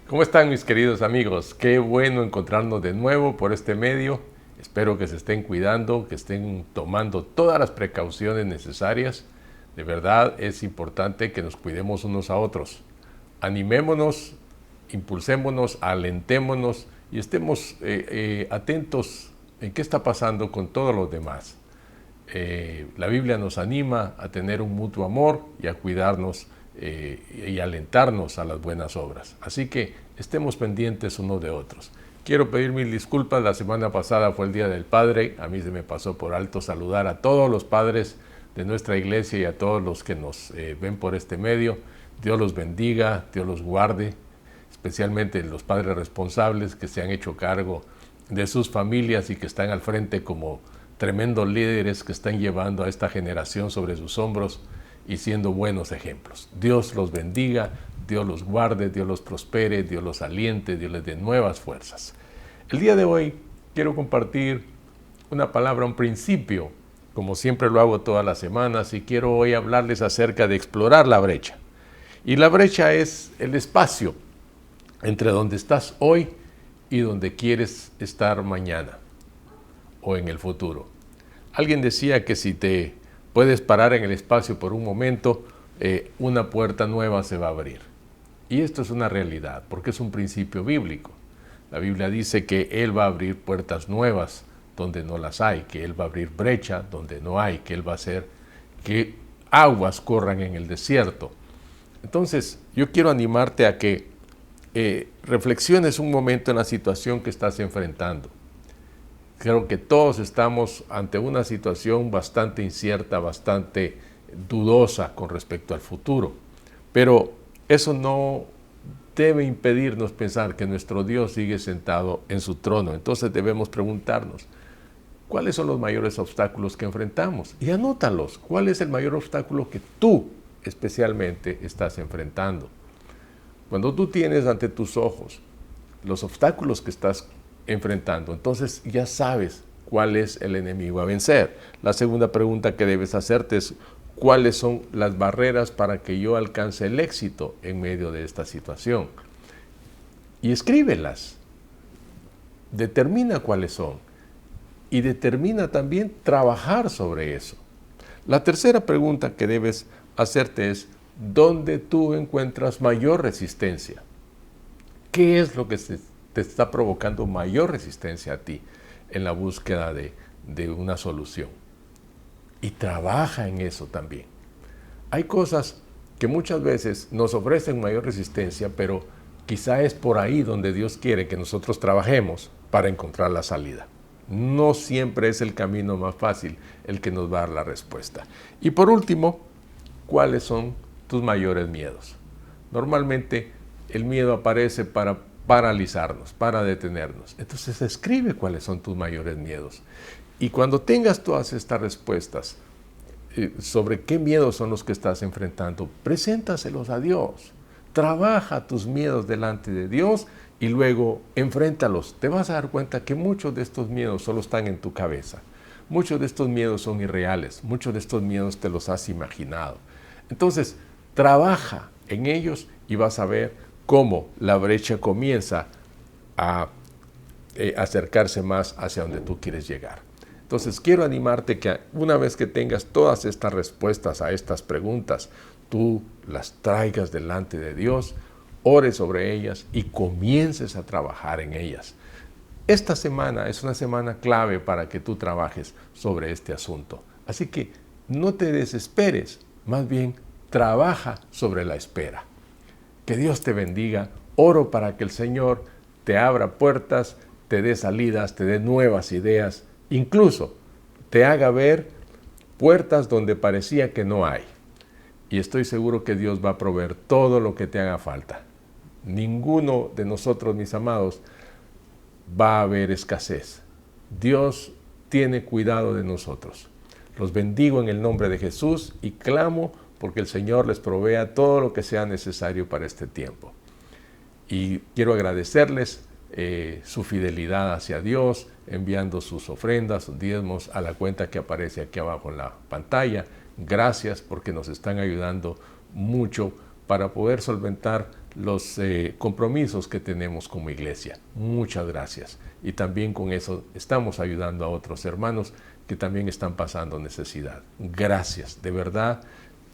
¿Cómo están mis queridos amigos? Qué bueno encontrarnos de nuevo por este medio. Espero que se estén cuidando, que estén tomando todas las precauciones necesarias. De verdad es importante que nos cuidemos unos a otros. Animémonos, impulsémonos, alentémonos y estemos atentos en qué está pasando con todos los demás. La Biblia nos anima a tener un mutuo amor y a cuidarnos y alentarnos a las buenas obras. Así que estemos pendientes unos de otros. Quiero pedir mil disculpas, la semana pasada fue el Día del Padre, a mí se me pasó por alto saludar a todos los padres de nuestra iglesia y a todos los que nos ven por este medio. Dios los bendiga, Dios los guarde, especialmente los padres responsables que se han hecho cargo de sus familias y que están al frente como tremendos líderes que están llevando a esta generación sobre sus hombros y siendo buenos ejemplos. Dios los bendiga, Dios los guarde, Dios los prospere, Dios los aliente, Dios les dé nuevas fuerzas. El día de hoy quiero compartir una palabra, un principio, como siempre lo hago todas las semanas, y quiero hoy hablarles acerca de explorar la brecha. Y la brecha es el espacio entre donde estás hoy y donde quieres estar mañana o en el futuro. Alguien decía que si te puedes parar en el espacio por un momento, una puerta nueva se va a abrir. Y esto es una realidad, porque es un principio bíblico. La Biblia dice que Él va a abrir puertas nuevas donde no las hay, que Él va a abrir brecha donde no hay, que Él va a hacer que aguas corran en el desierto. Entonces, yo quiero animarte a que reflexiones un momento en la situación que estás enfrentando. Creo que todos estamos ante una situación bastante incierta, bastante dudosa con respecto al futuro. Pero eso no debe impedirnos pensar que nuestro Dios sigue sentado en su trono. Entonces debemos preguntarnos, ¿cuáles son los mayores obstáculos que enfrentamos? Y anótalos. ¿Cuál es el mayor obstáculo que tú especialmente estás enfrentando? Cuando tú tienes ante tus ojos los obstáculos que estás enfrentando, entonces ya sabes cuál es el enemigo a vencer. La segunda pregunta que debes hacerte es, ¿cuáles son las barreras para que yo alcance el éxito en medio de esta situación? Y escríbelas. Determina cuáles son. Y determina también trabajar sobre eso. La tercera pregunta que debes hacerte es, ¿dónde tú encuentras mayor resistencia? ¿Qué es lo que te está provocando mayor resistencia a ti en la búsqueda de una solución? Y trabaja en eso también. Hay cosas que muchas veces nos ofrecen mayor resistencia, pero quizá es por ahí donde Dios quiere que nosotros trabajemos para encontrar la salida. No siempre es el camino más fácil el que nos va a dar la respuesta. Y por último, ¿cuáles son tus mayores miedos? Normalmente el miedo aparece para paralizarnos, para detenernos. Entonces escribe cuáles son tus mayores miedos. Y cuando tengas todas estas respuestas sobre qué miedos son los que estás enfrentando, preséntaselos a Dios. Trabaja tus miedos delante de Dios y luego enfréntalos. Te vas a dar cuenta que muchos de estos miedos solo están en tu cabeza. Muchos de estos miedos son irreales. Muchos de estos miedos te los has imaginado. Entonces, trabaja en ellos y vas a ver cómo la brecha comienza a acercarse más hacia donde tú quieres llegar. Entonces quiero animarte que una vez que tengas todas estas respuestas a estas preguntas, tú las traigas delante de Dios, ores sobre ellas y comiences a trabajar en ellas. Esta semana es una semana clave para que tú trabajes sobre este asunto. Así que no te desesperes, más bien trabaja sobre la espera. Que Dios te bendiga. Oro para que el Señor te abra puertas, te dé salidas, te dé nuevas ideas, incluso te haga ver puertas donde parecía que no hay. Y estoy seguro que Dios va a proveer todo lo que te haga falta. Ninguno de nosotros, mis amados, va a haber escasez. Dios tiene cuidado de nosotros. Los bendigo en el nombre de Jesús y clamo porque el Señor les provea todo lo que sea necesario para este tiempo. Y quiero agradecerles su fidelidad hacia Dios, enviando sus ofrendas, sus diezmos a la cuenta que aparece aquí abajo en la pantalla. Gracias porque nos están ayudando mucho para poder solventar los compromisos que tenemos como iglesia. Muchas gracias. Y también con eso estamos ayudando a otros hermanos que también están pasando necesidad. Gracias, de verdad.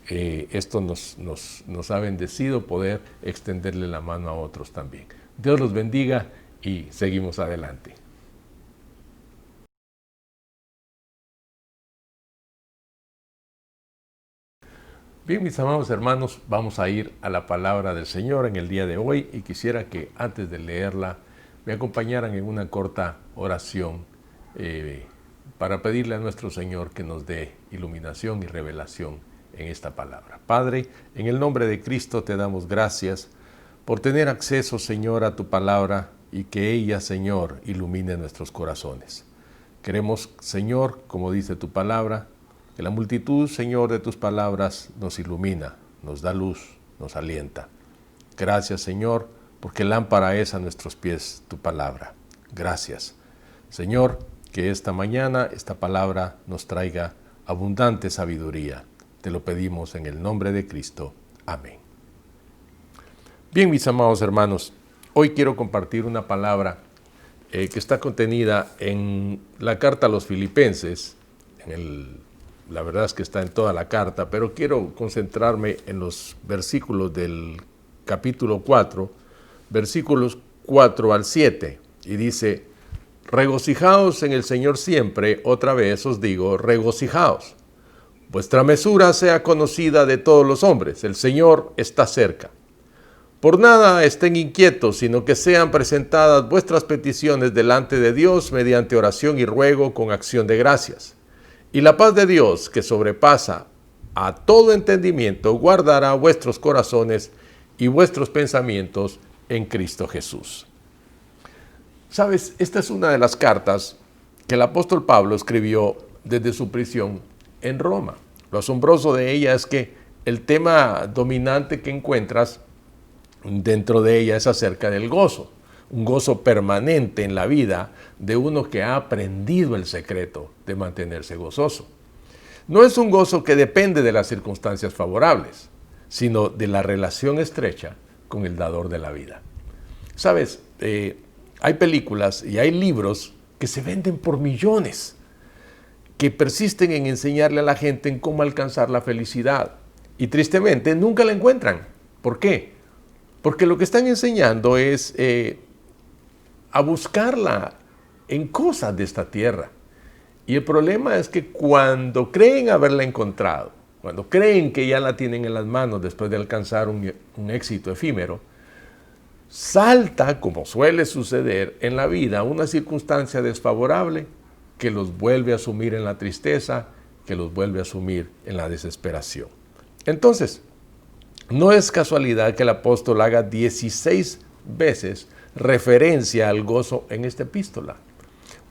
Esto nos ha bendecido poder extenderle la mano a otros también. Dios los bendiga y seguimos adelante. Bien, mis amados hermanos, vamos a ir a la palabra del Señor en el día de hoy y quisiera que antes de leerla me acompañaran en una corta oración para pedirle a nuestro Señor que nos dé iluminación y revelación en esta palabra. Padre, en el nombre de Cristo te damos gracias por tener acceso, Señor, a tu palabra y que ella, Señor, ilumine nuestros corazones. Queremos, Señor, como dice tu palabra, que la multitud, Señor, de tus palabras nos ilumina, nos da luz, nos alienta. Gracias, Señor, porque lámpara es a nuestros pies tu palabra. Gracias. Señor, que esta mañana esta palabra nos traiga abundante sabiduría. Te lo pedimos en el nombre de Cristo. Amén. Bien, mis amados hermanos, hoy quiero compartir una palabra que está contenida en la carta a los Filipenses. La verdad es que está en toda la carta, pero quiero concentrarme en los versículos del capítulo 4, versículos 4 al 7, y dice: regocijaos en el Señor siempre, otra vez os digo, regocijaos. Vuestra mesura sea conocida de todos los hombres, el Señor está cerca. Por nada estén inquietos, sino que sean presentadas vuestras peticiones delante de Dios mediante oración y ruego con acción de gracias. Y la paz de Dios, que sobrepasa a todo entendimiento, guardará vuestros corazones y vuestros pensamientos en Cristo Jesús. Sabes, esta es una de las cartas que el apóstol Pablo escribió desde su prisión en Roma. Lo asombroso de ella es que el tema dominante que encuentras dentro de ella es acerca del gozo, un gozo permanente en la vida de uno que ha aprendido el secreto de mantenerse gozoso. No es un gozo que depende de las circunstancias favorables, sino de la relación estrecha con el dador de la vida. Sabes, hay películas y hay libros que se venden por millones, que persisten en enseñarle a la gente en cómo alcanzar la felicidad. Y tristemente nunca la encuentran. ¿Por qué? Porque lo que están enseñando es a buscarla en cosas de esta tierra. Y el problema es que cuando creen haberla encontrado, cuando creen que ya la tienen en las manos después de alcanzar un éxito efímero, salta, como suele suceder en la vida, una circunstancia desfavorable que los vuelve a sumir en la tristeza, que los vuelve a sumir en la desesperación. Entonces, no es casualidad que el apóstol haga 16 veces referencia al gozo en esta epístola.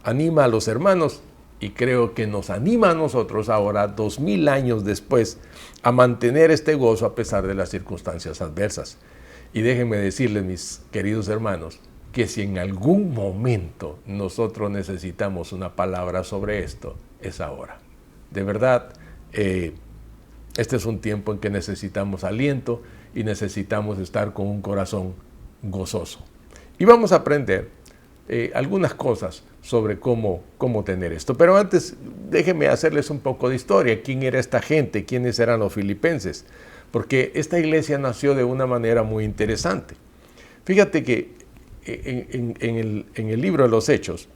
Anima a los hermanos y creo que nos anima a nosotros ahora, 2000 años después, a mantener este gozo a pesar de las circunstancias adversas. Y déjenme decirles, mis queridos hermanos, que si en algún momento nosotros necesitamos una palabra sobre esto, es ahora. De verdad, este es un tiempo en que necesitamos aliento y necesitamos estar con un corazón gozoso. Y vamos a aprender algunas cosas sobre cómo tener esto. Pero antes, déjenme hacerles un poco de historia. ¿Quién era esta gente? ¿Quiénes eran los filipenses? Porque esta iglesia nació de una manera muy interesante. Fíjate que en el libro de los Hechos,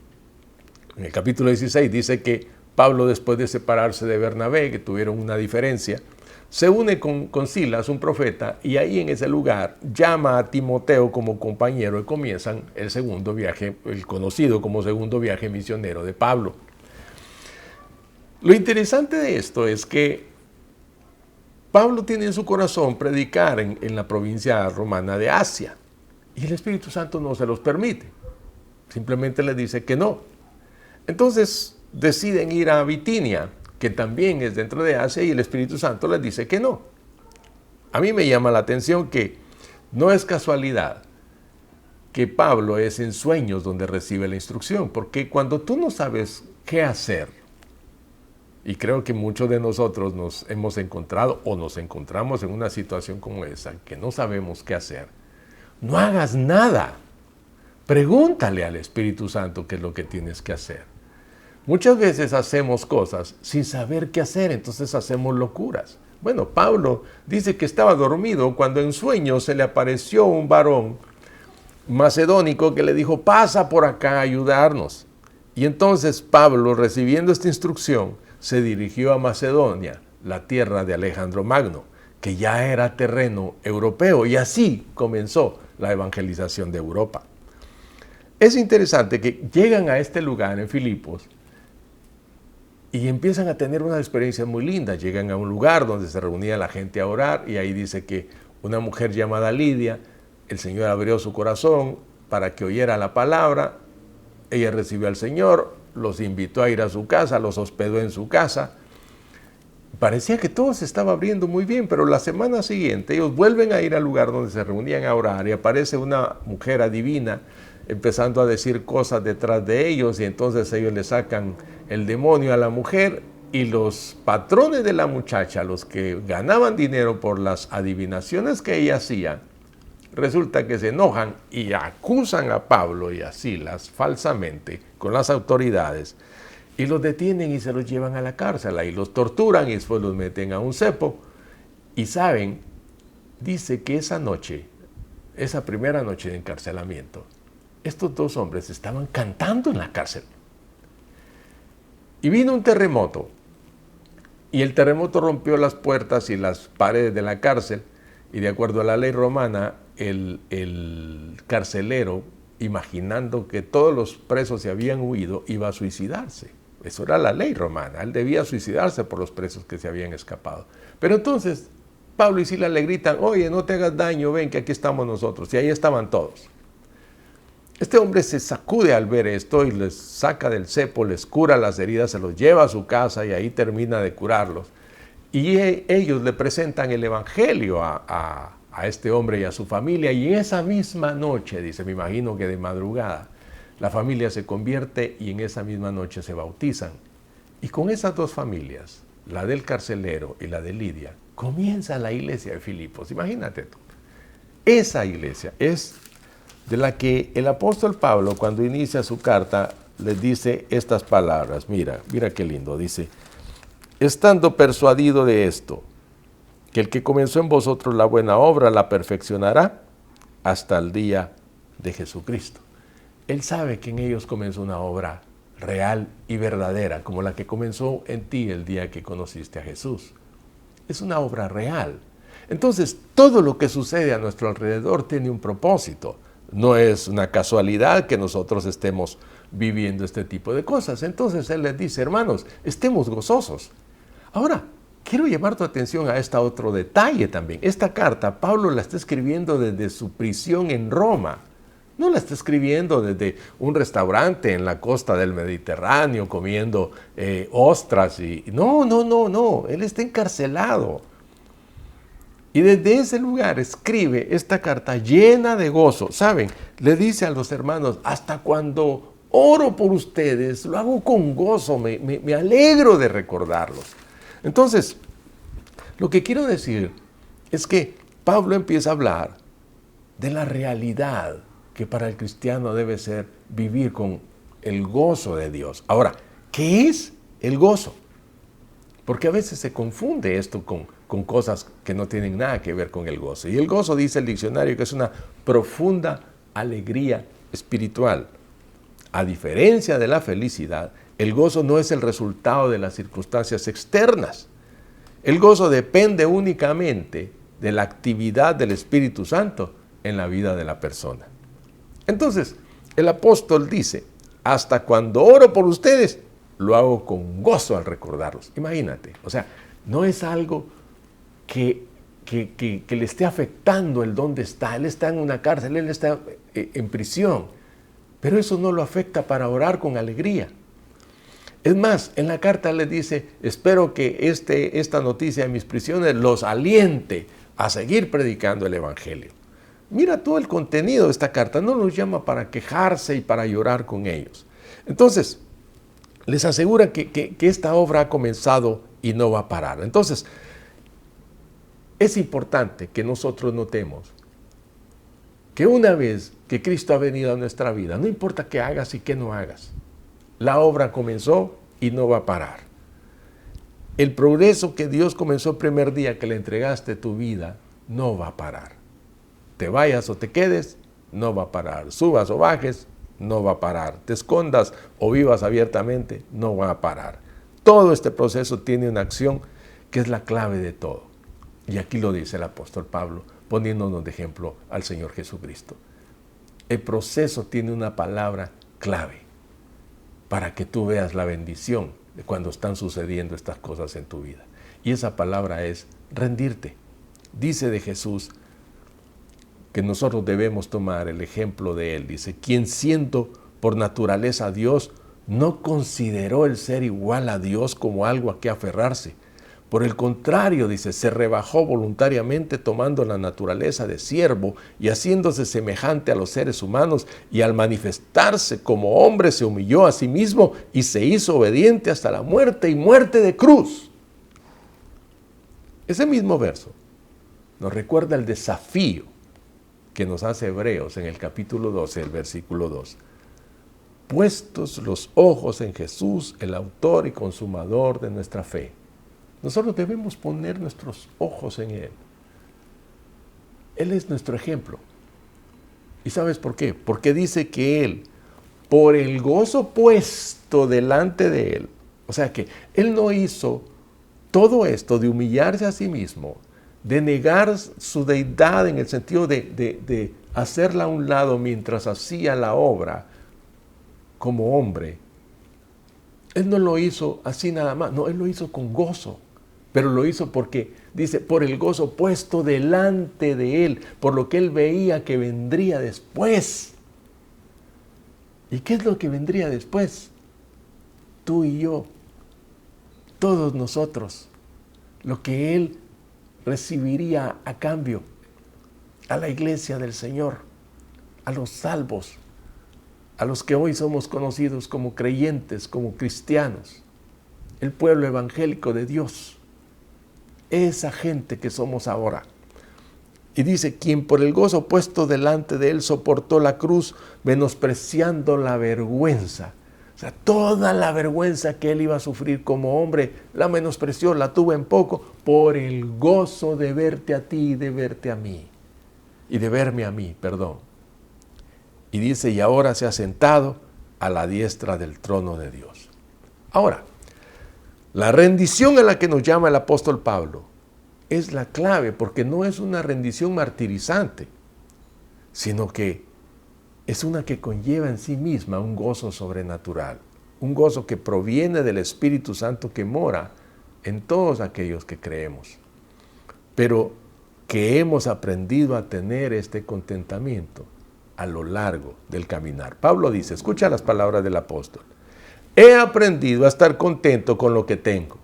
en el capítulo 16, dice que Pablo, después de separarse de Bernabé, que tuvieron una diferencia, se une con Silas, un profeta, y ahí en ese lugar llama a Timoteo como compañero y comienzan el segundo viaje, el conocido como segundo viaje misionero de Pablo. Lo interesante de esto es que Pablo tiene en su corazón predicar en la provincia romana de Asia, y el Espíritu Santo no se los permite, simplemente le dice que no. Entonces deciden ir a Bitinia, que también es dentro de Asia, y el Espíritu Santo les dice que no. A mí me llama la atención que no es casualidad que Pablo es en sueños donde recibe la instrucción, porque cuando tú no sabes qué hacer, Y creo que muchos de nosotros nos hemos encontrado o nos encontramos en una situación como esa, que no sabemos qué hacer. No hagas nada. Pregúntale al Espíritu Santo qué es lo que tienes que hacer. Muchas veces hacemos cosas sin saber qué hacer, entonces hacemos locuras. Bueno, Pablo dice que estaba dormido cuando en sueño se le apareció un varón macedónico que le dijo, pasa por acá a ayudarnos. Y entonces Pablo, recibiendo esta instrucción, se dirigió a Macedonia, la tierra de Alejandro Magno, que ya era terreno europeo, y así comenzó la evangelización de Europa. Es interesante que llegan a este lugar en Filipos y empiezan a tener unas experiencias muy lindas. Llegan a un lugar donde se reunía la gente a orar y ahí dice que una mujer llamada Lidia, el Señor abrió su corazón para que oyera la palabra. Ella recibió al Señor, los invitó a ir a su casa, los hospedó en su casa. Parecía que todo se estaba abriendo muy bien, pero la semana siguiente ellos vuelven a ir al lugar donde se reunían a orar y aparece una mujer adivina empezando a decir cosas detrás de ellos, y entonces ellos le sacan el demonio a la mujer, y los patrones de la muchacha, los que ganaban dinero por las adivinaciones que ella hacía, resulta que se enojan y acusan a Pablo y a Silas falsamente con las autoridades, y los detienen y se los llevan a la cárcel, ahí los torturan y después los meten a un cepo. Y saben, dice que esa noche, esa primera noche de encarcelamiento, estos dos hombres estaban cantando en la cárcel. Y vino un terremoto, y el terremoto rompió las puertas y las paredes de la cárcel, y de acuerdo a la ley romana, el carcelero, imaginando que todos los presos se habían huido, iba a suicidarse. Eso era la ley romana, él debía suicidarse por los presos que se habían escapado. Pero entonces Pablo y Silas le gritan, oye, no te hagas daño, ven que aquí estamos nosotros, y ahí estaban todos. Este hombre se sacude al ver esto y les saca del cepo, les cura las heridas, se los lleva a su casa y ahí termina de curarlos. Y ellos le presentan el evangelio a este hombre y a su familia, y en esa misma noche, dice, me imagino que de madrugada, la familia se convierte y en esa misma noche se bautizan. Y con esas dos familias, la del carcelero y la de Lidia, comienza la iglesia de Filipos. Imagínate tú. Esa iglesia es de la que el apóstol Pablo, cuando inicia su carta, les dice estas palabras. Mira qué lindo. Dice, estando persuadido de esto, que el que comenzó en vosotros la buena obra la perfeccionará hasta el día de Jesucristo. Él sabe que en ellos comenzó una obra real y verdadera, como la que comenzó en ti el día que conociste a Jesús. Es una obra real. Entonces, todo lo que sucede a nuestro alrededor tiene un propósito. No es una casualidad que nosotros estemos viviendo este tipo de cosas. Entonces Él les dice, hermanos, estemos gozosos. Ahora, quiero llamar tu atención a este otro detalle también. Esta carta, Pablo la está escribiendo desde su prisión en Roma. No la está escribiendo desde un restaurante en la costa del Mediterráneo comiendo ostras. No. Él está encarcelado. Y desde ese lugar escribe esta carta llena de gozo. ¿Saben? Le dice a los hermanos, hasta cuando oro por ustedes, lo hago con gozo, me alegro de recordarlos. Entonces, lo que quiero decir es que Pablo empieza a hablar de la realidad que para el cristiano debe ser vivir con el gozo de Dios. Ahora, ¿qué es el gozo? Porque a veces se confunde esto con cosas que no tienen nada que ver con el gozo. Y el gozo, dice el diccionario, que es una profunda alegría espiritual. A diferencia de la felicidad, el gozo no es el resultado de las circunstancias externas. El gozo depende únicamente de la actividad del Espíritu Santo en la vida de la persona. Entonces, el apóstol dice, hasta cuando oro por ustedes, lo hago con gozo al recordarlos. Imagínate, o sea, no es algo que le esté afectando el dónde está. Él está en una cárcel, él está en prisión, pero eso no lo afecta para orar con alegría. Es más, en la carta le dice, espero que esta noticia de mis prisiones los aliente a seguir predicando el evangelio. Mira todo el contenido de esta carta, no los llama para quejarse y para llorar con ellos. Entonces, les asegura que esta obra ha comenzado y no va a parar. Entonces, es importante que nosotros notemos que una vez que Cristo ha venido a nuestra vida, no importa qué hagas y qué no hagas, la obra comenzó y no va a parar. El progreso que Dios comenzó el primer día que le entregaste tu vida, no va a parar. Te vayas o te quedes, no va a parar. Subas o bajes, no va a parar. Te escondas o vivas abiertamente, no va a parar. Todo este proceso tiene una acción que es la clave de todo. Y aquí lo dice el apóstol Pablo, poniéndonos de ejemplo al Señor Jesucristo. El proceso tiene una palabra clave para que tú veas la bendición de cuando están sucediendo estas cosas en tu vida. Y esa palabra es rendirte. Dice de Jesús que nosotros debemos tomar el ejemplo de Él. Dice, quien siendo por naturaleza Dios, no consideró el ser igual a Dios como algo a que aferrarse. Por el contrario, dice, se rebajó voluntariamente tomando la naturaleza de siervo y haciéndose semejante a los seres humanos, y al manifestarse como hombre se humilló a sí mismo y se hizo obediente hasta la muerte y muerte de cruz. Ese mismo verso nos recuerda el desafío que nos hace Hebreos en el capítulo 12, el versículo 2. Puestos los ojos en Jesús, el autor y consumador de nuestra fe. Nosotros debemos poner nuestros ojos en Él. Él es nuestro ejemplo. ¿Y sabes por qué? Porque dice que Él, por el gozo puesto delante de Él, o sea que Él no hizo todo esto de humillarse a sí mismo, de negar su deidad en el sentido de hacerla a un lado mientras hacía la obra como hombre. Él no lo hizo así nada más, no, Él lo hizo con gozo. Pero lo hizo porque, dice, por el gozo puesto delante de Él, por lo que Él veía que vendría después. ¿Y qué es lo que vendría después? Tú y yo, todos nosotros, lo que Él recibiría a cambio, a la iglesia del Señor, a los salvos, a los que hoy somos conocidos como creyentes, como cristianos, el pueblo evangélico de Dios. Esa gente que somos ahora. Y dice, quien por el gozo puesto delante de Él soportó la cruz, menospreciando la vergüenza. O sea, toda la vergüenza que Él iba a sufrir como hombre, la menospreció, la tuvo en poco, por el gozo de verte a ti y de verte a mí. Y de verme a mí, perdón. Y dice, y ahora se ha sentado a la diestra del trono de Dios. Ahora, la rendición a la que nos llama el apóstol Pablo es la clave, porque no es una rendición martirizante, sino que es una que conlleva en sí misma un gozo sobrenatural, un gozo que proviene del Espíritu Santo que mora en todos aquellos que creemos, pero que hemos aprendido a tener este contentamiento a lo largo del caminar. Pablo dice, escucha las palabras del apóstol, he aprendido a estar contento con lo que tengo.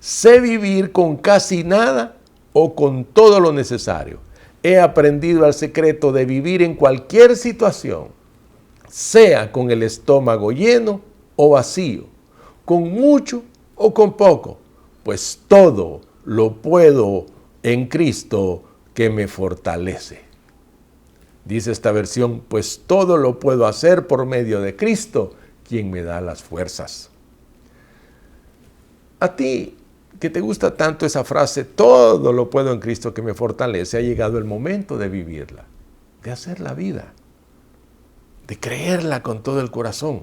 Sé vivir con casi nada o con todo lo necesario. He aprendido el secreto de vivir en cualquier situación, sea con el estómago lleno o vacío, con mucho o con poco, pues todo lo puedo en Cristo que me fortalece. Dice esta versión, pues todo lo puedo hacer por medio de Cristo, quien me da las fuerzas. A ti, que te gusta tanto esa frase, todo lo puedo en Cristo que me fortalece, ha llegado el momento de vivirla, de hacer la vida, de creerla con todo el corazón,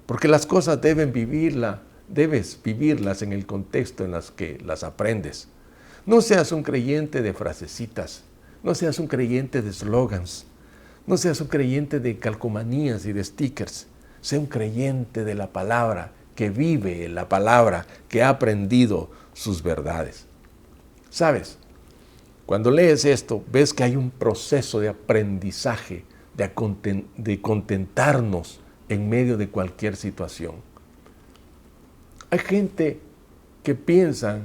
porque las cosas debes vivirlas en el contexto en las que las aprendes. No seas un creyente de frasecitas, no seas un creyente de slogans, no seas un creyente de calcomanías y de stickers. Sé un creyente de la palabra, que vive la palabra, que ha aprendido sus verdades. ¿Sabes? Cuando lees esto, ves que hay un proceso de aprendizaje, de contentarnos en medio de cualquier situación. Hay gente que piensa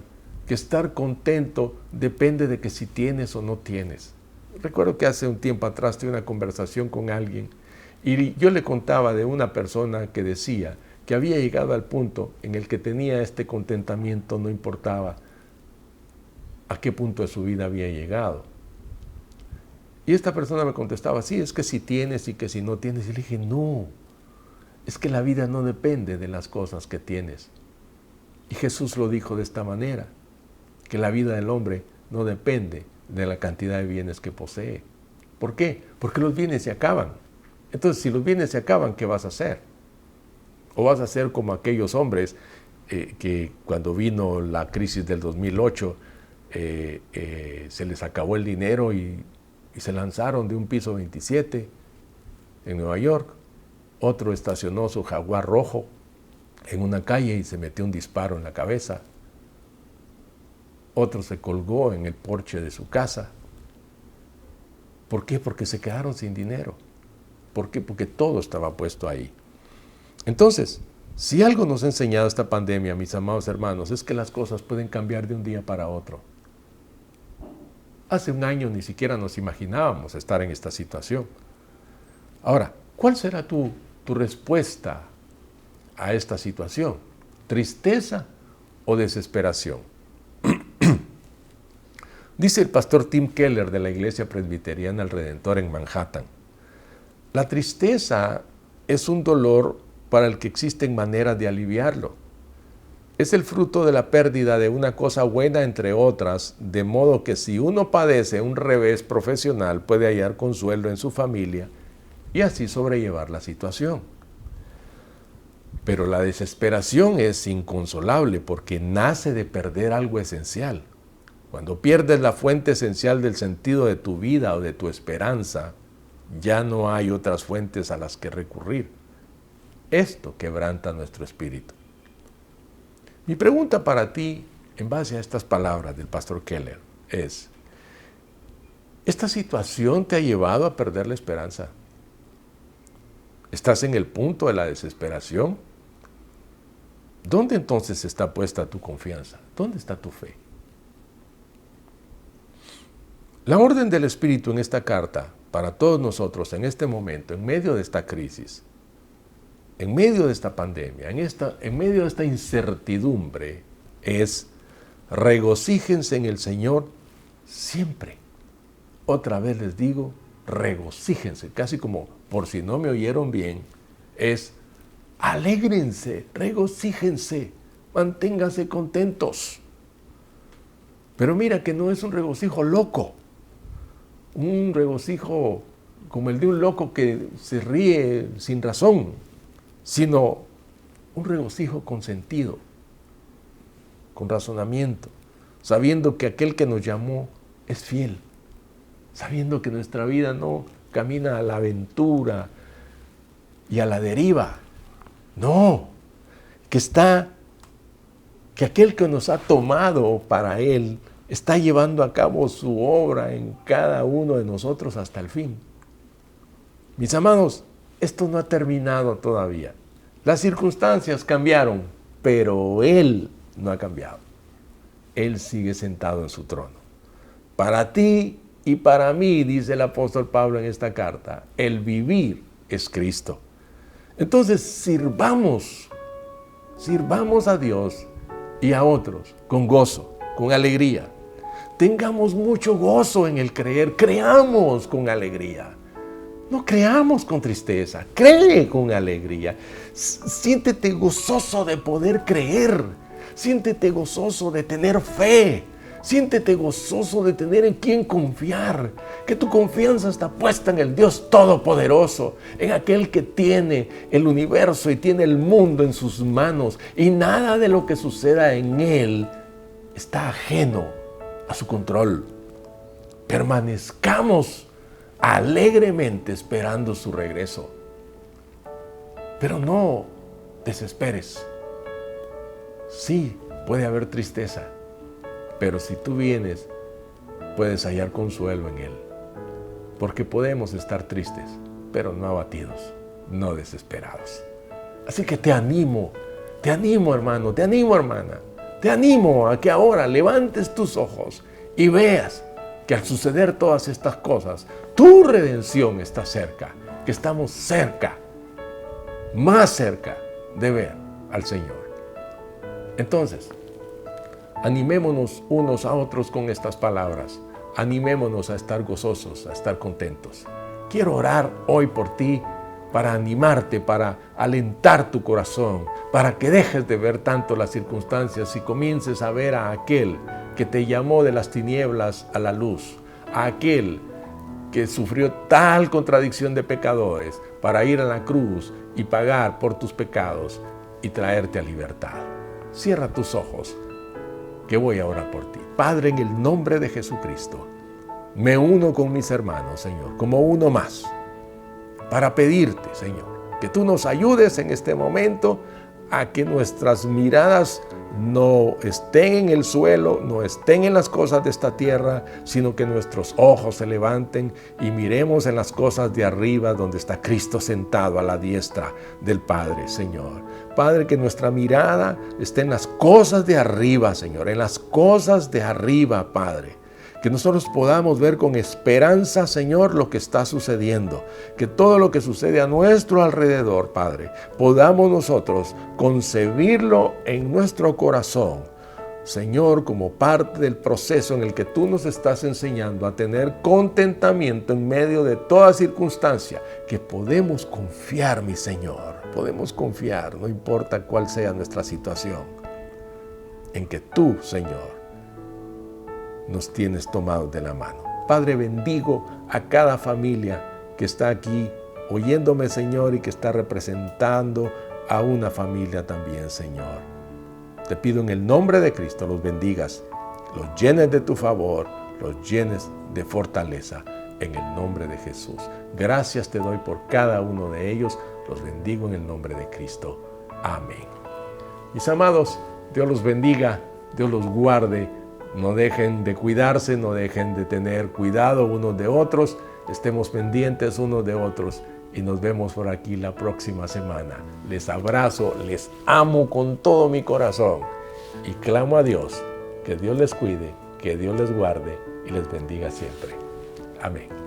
que estar contento depende de que si tienes o no tienes. Recuerdo que hace un tiempo atrás tuve una conversación con alguien y yo le contaba de una persona que decía que había llegado al punto en el que tenía este contentamiento, no importaba a qué punto de su vida había llegado. Y esta persona me contestaba, sí, es que si tienes y que si no tienes. Y le dije, no, es que la vida no depende de las cosas que tienes. Y Jesús lo dijo de esta manera, que la vida del hombre no depende de la cantidad de bienes que posee. ¿Por qué? Porque los bienes se acaban. Entonces, si los bienes se acaban, ¿qué vas a hacer? O vas a ser como aquellos hombres que cuando vino la crisis del 2008, se les acabó el dinero y se lanzaron de un piso 27 en Nueva York. Otro estacionó su Jaguar rojo en una calle y se metió un disparo en la cabeza. Otro se colgó en el porche de su casa. ¿Por qué? Porque se quedaron sin dinero. ¿Por qué? Porque todo estaba puesto ahí. Entonces, si algo nos ha enseñado esta pandemia, mis amados hermanos, es que las cosas pueden cambiar de un día para otro. Hace un año ni siquiera nos imaginábamos estar en esta situación. Ahora, ¿cuál será tu respuesta a esta situación? ¿Tristeza o desesperación? Dice el pastor Tim Keller de la Iglesia Presbiteriana El Redentor en Manhattan: la tristeza es un dolor para el que existen maneras de aliviarlo. Es el fruto de la pérdida de una cosa buena entre otras, de modo que si uno padece un revés profesional puede hallar consuelo en su familia y así sobrellevar la situación. Pero la desesperación es inconsolable porque nace de perder algo esencial. Cuando pierdes la fuente esencial del sentido de tu vida o de tu esperanza, ya no hay otras fuentes a las que recurrir. Esto quebranta nuestro espíritu. Mi pregunta para ti, en base a estas palabras del pastor Keller, es: ¿esta situación te ha llevado a perder la esperanza? ¿Estás en el punto de la desesperación? ¿Dónde entonces está puesta tu confianza? ¿Dónde está tu fe? La orden del Espíritu en esta carta, para todos nosotros en este momento, en medio de esta crisis, en medio de esta pandemia, en medio de esta incertidumbre, es: regocíjense en el Señor siempre. Otra vez les digo, regocíjense, casi como por si no me oyeron bien, es: alégrense, regocíjense, manténganse contentos. Pero mira que no es un regocijo loco, un regocijo como el de un loco que se ríe sin razón, sino un regocijo con sentido, con razonamiento, sabiendo que aquel que nos llamó es fiel, sabiendo que nuestra vida no camina a la aventura y a la deriva, no, que aquel que nos ha tomado para Él está llevando a cabo su obra en cada uno de nosotros hasta el fin. Mis amados, esto no ha terminado todavía. Las circunstancias cambiaron, pero Él no ha cambiado. Él sigue sentado en su trono. Para ti y para mí, dice el apóstol Pablo en esta carta, el vivir es Cristo. Entonces sirvamos a Dios y a otros con gozo, con alegría. Tengamos mucho gozo en el creer, creamos con alegría. No creamos con tristeza, cree con alegría. Siéntete gozoso de poder creer, siéntete gozoso de tener fe, siéntete gozoso de tener en quién confiar, que tu confianza está puesta en el Dios Todopoderoso, en aquel que tiene el universo y tiene el mundo en sus manos, y nada de lo que suceda en Él está ajeno a su control. Permanezcamos alegremente esperando su regreso. Pero no desesperes. Sí, puede haber tristeza, pero si tú vienes, puedes hallar consuelo en Él. Porque podemos estar tristes, pero no abatidos, no desesperados. Así que te animo hermano, te animo hermana, te animo a que ahora levantes tus ojos y veas que al suceder todas estas cosas, tu redención está cerca, que estamos cerca, más cerca de ver al Señor. Entonces, animémonos unos a otros con estas palabras. Animémonos a estar gozosos, a estar contentos. Quiero orar hoy por ti para animarte, para alentar tu corazón, para que dejes de ver tanto las circunstancias y comiences a ver a aquel que te llamó de las tinieblas a la luz, a aquel que sufrió tal contradicción de pecadores para ir a la cruz y pagar por tus pecados y traerte a libertad. Cierra tus ojos, que voy a orar por ti. Padre, en el nombre de Jesucristo, me uno con mis hermanos, Señor, como uno más, para pedirte, Señor, que tú nos ayudes en este momento a que nuestras miradas no estén en el suelo, no estén en las cosas de esta tierra, sino que nuestros ojos se levanten y miremos en las cosas de arriba, donde está Cristo sentado a la diestra del Padre, Señor. Padre, que nuestra mirada esté en las cosas de arriba, Señor, en las cosas de arriba, Padre. Que nosotros podamos ver con esperanza, Señor, lo que está sucediendo. Que todo lo que sucede a nuestro alrededor, Padre, podamos nosotros concebirlo en nuestro corazón, Señor, como parte del proceso en el que tú nos estás enseñando a tener contentamiento en medio de toda circunstancia. Que podemos confiar, mi Señor, podemos confiar, no importa cuál sea nuestra situación, en que tú, Señor, nos tienes tomados de la mano. Padre, bendigo a cada familia que está aquí oyéndome, Señor, y que está representando a una familia también, Señor. Te pido en el nombre de Cristo, los bendigas, los llenes de tu favor, los llenes de fortaleza, en el nombre de Jesús. Gracias te doy por cada uno de ellos, los bendigo en el nombre de Cristo. Amén. Mis amados, Dios los bendiga, Dios los guarde. No dejen de cuidarse, no dejen de tener cuidado unos de otros, estemos pendientes unos de otros y nos vemos por aquí la próxima semana. Les abrazo, les amo con todo mi corazón y clamo a Dios que Dios les cuide, que Dios les guarde y les bendiga siempre. Amén.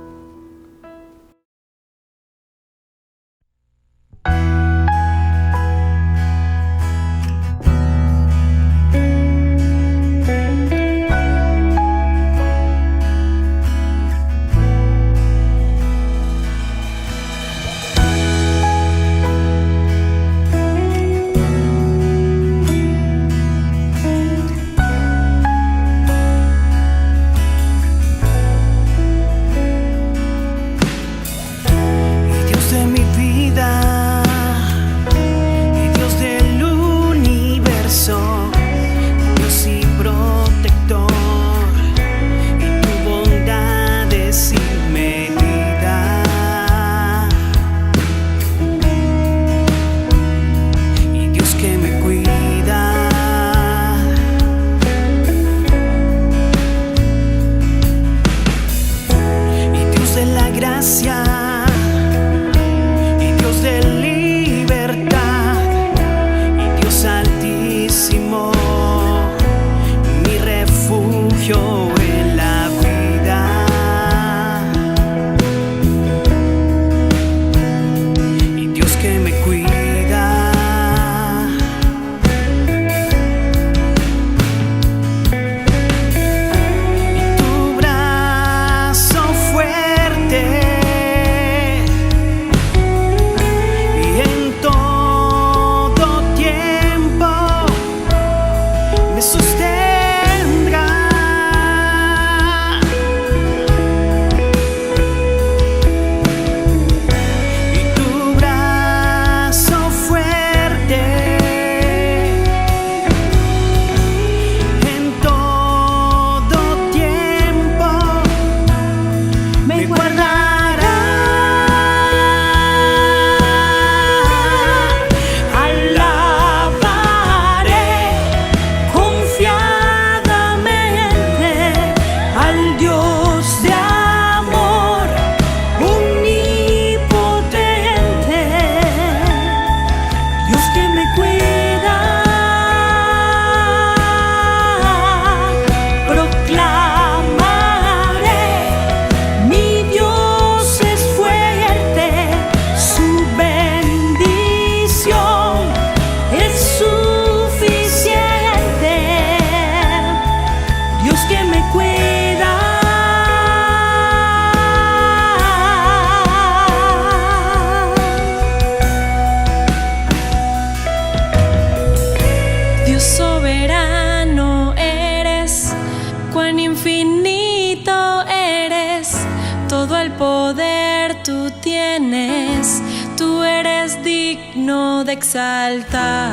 todo el poder tú tienes, tú eres digno de exaltar.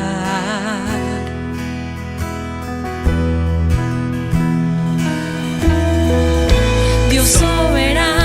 Dios soberano,